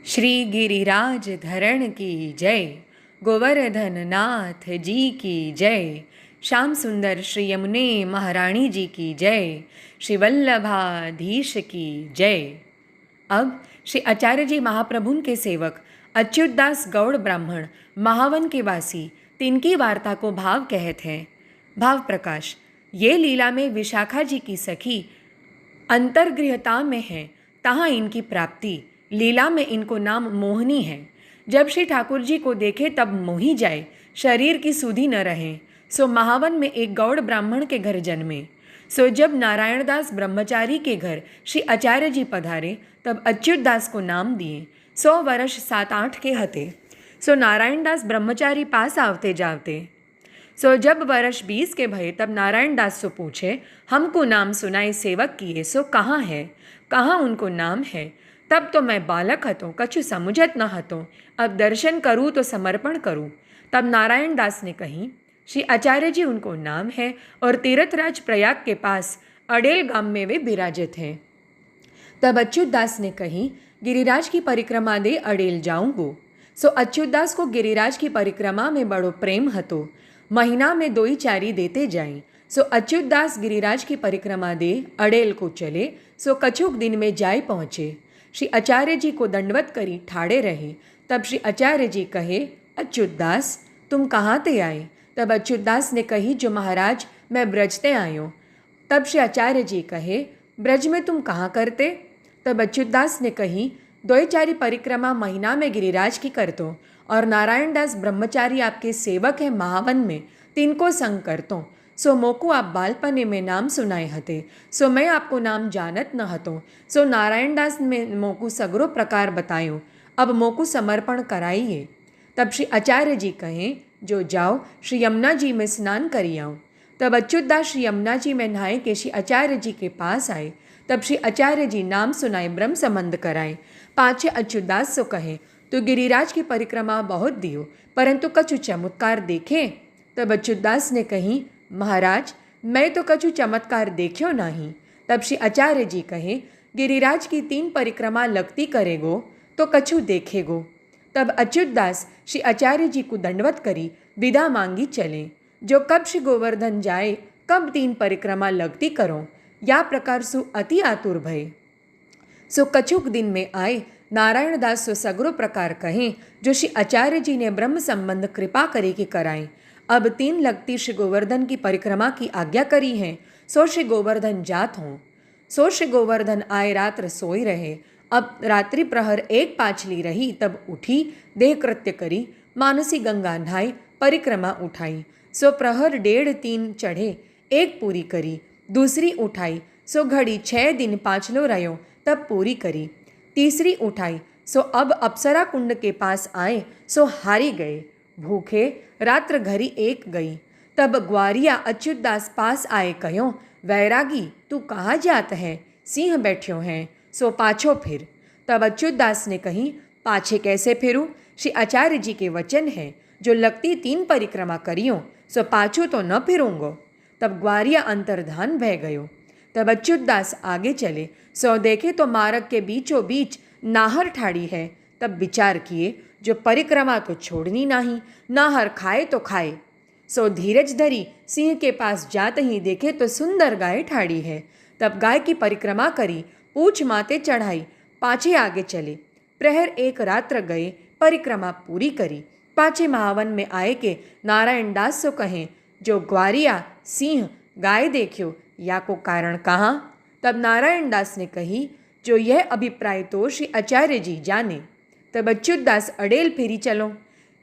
श्री गिरिराज धरण की जय। गोवर्धन नाथ जी की जय। श्याम सुंदर श्री यमुने महारानी जी की जय। श्री वल्लभाधीश की जय। अब श्री आचार्य जी महाप्रभुन के सेवक अच्युतदास गौड़ ब्राह्मण महावन के वासी तिनकी वार्ता को भाव कहत हैं। भाव प्रकाश। ये लीला में विशाखा जी की सखी अंतर्गृहता में है, तहाँ इनकी प्राप्ति। लीला में इनको नाम मोहनी है। जब श्री ठाकुर जी को देखे तब मोही जाए, शरीर की सुधि न रहे। सो महावन में एक गौड़ ब्राह्मण के घर जन्मे। सो जब नारायणदास ब्रह्मचारी के घर श्री आचार्य जी पधारे तब अच्युतदास को नाम दिए। 100 वर्ष 7-8 के हते। सो नारायणदास ब्रह्मचारी पास आवते जावते। सो जब वर्ष 20 के भये तब नारायणदास सो पूछे, हमको नाम सुनाए सेवक किए, सो कहाँ है, कहाँ उनको नाम है। तब तो मैं बालक हतो, कछु समुझत न हतो। अब दर्शन करूँ तो समर्पण करूँ। तब नारायणदास ने कही, श्री आचार्य जी उनको नाम है और तीर्थराज प्रयाग के पास अडेल गांव में वे विराजित हैं। तब अच्युतदास ने कही, गिरिराज की परिक्रमा दे अडेल जाऊँगो। सो अच्युतदास को गिरिराज की परिक्रमा में बड़ो प्रेम हतो। महीना में 2-4 देते जाएं। सो अच्युतदास गिरिराज की परिक्रमा दे अडेल को चले। सो कछुक दिन में जाए पहुँचे। श्री आचार्य जी को दंडवत करी ठाड़े रहे। तब श्री आचार्य जी कहे, अच्युतदास तुम कहाँ ते आए। तब अच्युतदास ने कही, जो महाराज मैं ब्रज ते आयो। तब श्री आचार्य जी कहे, ब्रज में तुम कहाँ करते। तब अच्युतदास ने कही, 2-4 परिक्रमा महीना में गिरिराज की करतो और नारायणदास ब्रह्मचारी आपके सेवक है महावन में, तिनको संग करतो। सो मोको आप बालपने में नाम सुनाए हते। सो मैं आपको नाम जानत न हतो। सो नारायणदास में मोकू सगरो प्रकार बतायो। अब मोकू समर्पण कराइए। तब श्री आचार्य जी कहें, जो जाओ श्री यमुना जी में स्नान करी आओ। तब अच्युतदास श्री यमुना जी में नहाए के श्री आचार्य जी के पास आए। तब श्री आचार्य जी नाम सुनाए, ब्रह्म संबंध कराए। पाछे अच्युतदास सो कहे, तो गिरिराज की परिक्रमा बहुत दियो, परंतु कछु चमत्कार देखे। तब अच्युतदास ने कही, महाराज मैं तो कछु चमत्कार देखियो नहीं। तब श्री आचार्य जी कहे, गिरिराज की 3 परिक्रमा लगती करेगो तो कछु देखेगो। तब अच्युतदास श्री आचार्य जी को दंडवत करी विदा मांगी चले। जो कब श्री गोवर्धन जाए, कब 3 परिक्रमा लगती करो, या प्रकार सु अति आतुर भय। सो कछुक दिन में आए। नारायणदास सो सगरो प्रकार कहें, जो श्री आचार्य जी ने ब्रह्म संबंध कृपा करे कि कराएं। अब 3 लगती श्री गोवर्धन की परिक्रमा की आज्ञा करी है। सो श्री गोवर्धन जात हों। सो श्री गोवर्धन आए, रात्र सोई रहे। अब रात्रि प्रहर 1 पाछली रही। तब उठी, देह कृत्य करी, मानसी गंगा नहाई, परिक्रमा उठाई। सो प्रहर 1.5-3 चढ़े, 1 पूरी करी, दूसरी उठाई। सो घड़ी 6 दिन पाछलो रहो, तब पूरी करी, तीसरी उठाई। सो अब अप्सरा कुंड के पास आए। सो हारी गए, भूखे, रात्र घड़ी 1 गई। तब ग्वारिया अच्युतदास पास आए, कहो, वैरागी तू कहाँ जात है, सिंह बैठ्यो हैं, सो पाछो फिर। तब अच्युतदास ने कही, पाछे कैसे फिरूँ, श्री आचार्य जी के वचन है, जो लगती 3 परिक्रमा करियो, सो पाछो तो न फिरूँगो। तब ग्वारिया अंतर्धान बह गयो। तब अच्युतदास आगे चले। सो देखे तो मार्ग के बीचों बीच नाहर ठाड़ी है। तब विचार किए, जो परिक्रमा तो छोड़नी नहीं, नाहर खाए तो खाए। सो धीरज धरी सिंह के पास जाते ही देखे तो सुंदर गाय ठाड़ी है। तब गाय की परिक्रमा करी, पूछ माते चढ़ाई, पाछे आगे चले। प्रहर 1 रात्र गए, परिक्रमा पूरी करी। पाछे महावन में आए के नारायणदास सो कहें, जो ग्वारिया सिंह गाय देखियो, या को कारण कहाँ। तब नारायणदास ने कही, जो यह अभिप्राय तो श्री आचार्य जी जाने। तब अच्युतदास अडेल फेरी चलो।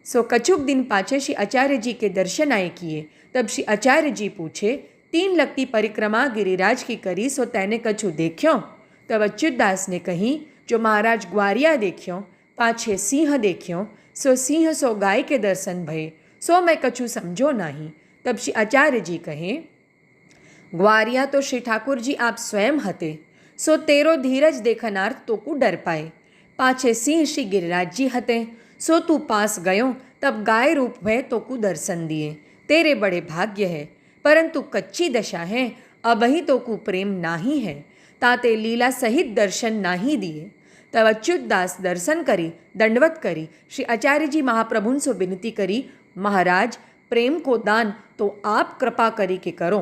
सो कछुक दिन पाछे श्री आचार्य जी के दर्शन आए किए। तब श्री आचार्य जी पूछे, 3 लगती परिक्रमा गिरिराज की करी, सो तैने कछु देखियो। तब अच्युतदास ने कही, जो महाराज ग्वारिया देखियो, पाछे सिंह देखियो, सो सिंह सो गाय के दर्शन भये, सो मैं कछु समझो नहीं। तब श्री आचार्य जी कहे, ग्वारिया तो श्री ठाकुर जी आप स्वयं हते, सो तेरो धीरज देखनार तोकू डर पाए। पाछे सिंह श्री गिरिराज जी हते, सो तू पास गयो, तब गाय रूप में तोकू दर्शन दिए। तेरे बड़े भाग्य है, परंतु कच्ची दशा है, अबही तोकू प्रेम नाही है, ताते लीला सहित दर्शन नाही दिए। तब अच्युतदास दर्शन करी दंडवत करी श्री आचार्य जी महाप्रभुन सो विनती करी, महाराज प्रेम को दान तो आप कृपा करी के करो,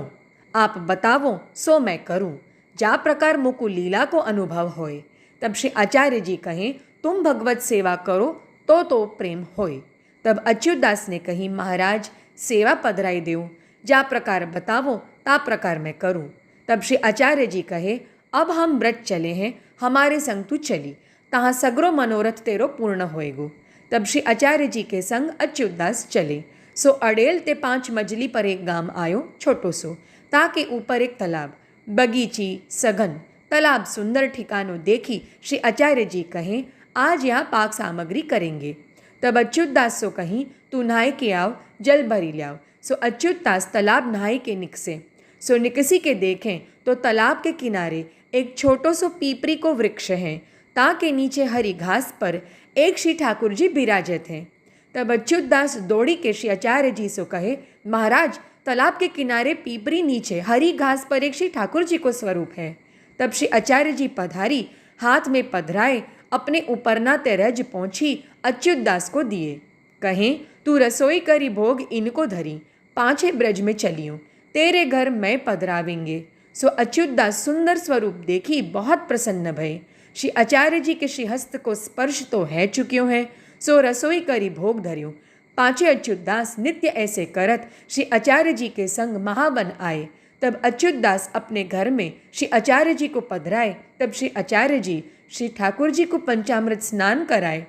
आप बतावो सो मैं करूं, जा प्रकार मुकु लीला को अनुभव होय। तब श्री आचार्य जी कहें, तुम भगवत सेवा करो तो प्रेम होय। तब अच्युतदास ने कही, महाराज सेवा पधराई देव, जा प्रकार बतावो ता प्रकार मैं करूं। तब श्री आचार्य जी कहे, अब हम व्रत चले हैं, हमारे संग तू चली, तहाँ सगरो मनोरथ तेरो पूर्ण होएगो। तब श्री आचार्य जी के संग अच्युतदास चले। सो अड़ेल ते 5 मजली पर एक गाम आयो छोटो सो, ताके ऊपर एक तालाब, बगीची सघन, तालाब सुंदर ठिकानो देखी श्री आचार्य जी कहें, आज यहाँ पाक सामग्री करेंगे। तब अच्युतदास सो कहीं, तू नहाय के आओ, जल भरी लाओ। सो अच्युतदास तालाब नहाय के निकसे। सो निकसी के देखें तो तालाब के किनारे एक छोटो सो पीपरी को वृक्ष है, ताके नीचे हरी घास पर एक श्री ठाकुर जी विराजत हैं। तब अच्युतदास दौड़ी के श्री आचार्य जी सो कहे, महाराज तालाब के किनारे पीपरी नीचे हरी घास पर एक श्री ठाकुर जी को स्वरूप है। तब श्री आचार्य जी पधारी, हाथ में पधराए, अपने ऊपरना ते रज पहुँची अच्युतदास को दिए। कहें, तू रसोई करी भोग इनको धरी, पाँचे ब्रज में चलियो, तेरे घर मैं पधरावेंगे। सो अच्युतदास सुंदर स्वरूप देखी बहुत प्रसन्न भय। श्री आचार्य जी के श्रीहस्त को स्पर्श तो है चुक्यो है, सो रसोई करी भोग धर्यो। पाँचे अच्युतदास नित्य ऐसे करत श्री आचार्य जी के संग महावन आए। तब अच्युतदास अपने घर में श्री आचार्य जी को पधराए। तब श्री आचार्य जी श्री ठाकुर जी को पंचामृत स्नान कराए,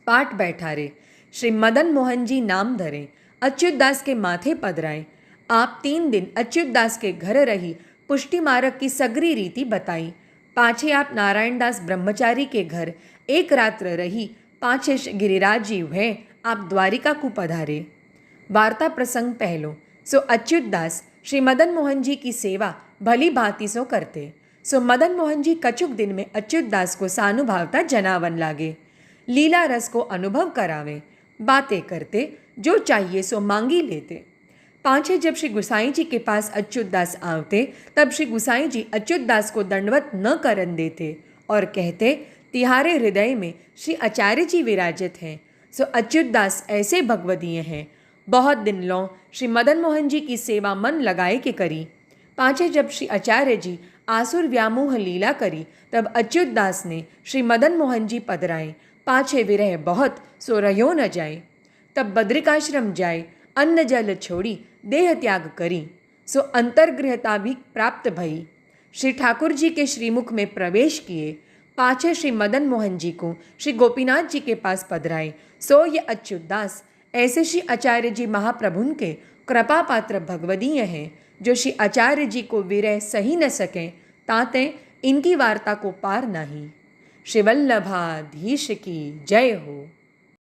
पाठ बैठारे, श्री मदन मोहन जी नाम धरे, अच्युतदास के माथे पधराए। आप 3 दिन अच्युतदास के घर रही पुष्टि मार्ग की सगरी रीति बताई। पाछे आप नारायणदास ब्रह्मचारी के घर एक रात्र रही। पाछे गिरिराज जी हुए आप द्वारिका को पधारे। वार्ता प्रसंग पहलो। सो अच्युतदास श्री मदन मोहन जी की सेवा भली भांति सो करते। सो मदन मोहन जी कछुक दिन में अच्युतदास को सानुभावता जनावन लागे, लीला रस को अनुभव करावे, बातें करते, जो चाहिए सो मांगी लेते। पाँचे जब श्री गुसाई जी के पास अच्युतदास आवते, तब श्री गुसाई जी अच्युतदास को दंडवत न करन देते और कहते, तिहारे हृदय में श्री आचार्य जी विराजित हैं। सो अच्युतदास ऐसे भगवदीय हैं। बहुत दिन लो श्री मदन मोहन जी की सेवा मन लगाए के करी। पाँचे जब श्री आचार्य जी आसुर व्यामोह लीला करी, तब अच्युतदास ने श्री मदन मोहन जी पधराए। पाछे विरह बहुत सो रह्यो न जाए। तब बद्रिकाश्रम जाए, अन्न जल छोड़ी देह त्याग करी। सो अंतर्गृहता भी प्राप्त भई। श्री ठाकुर जी के श्रीमुख में प्रवेश किए। पाछे श्री मदन मोहन जी को श्री गोपीनाथ जी के पास पधराए। सो ये अच्युतदास ऐसे श्री आचार्य जी महाप्रभुन के कृपा पात्र भगवदीय हैं, जो श्री आचार्य जी को विरह सही न सकें, ताते इनकी वार्ता को पार नहीं। श्री वल्लभाधीश की जय हो।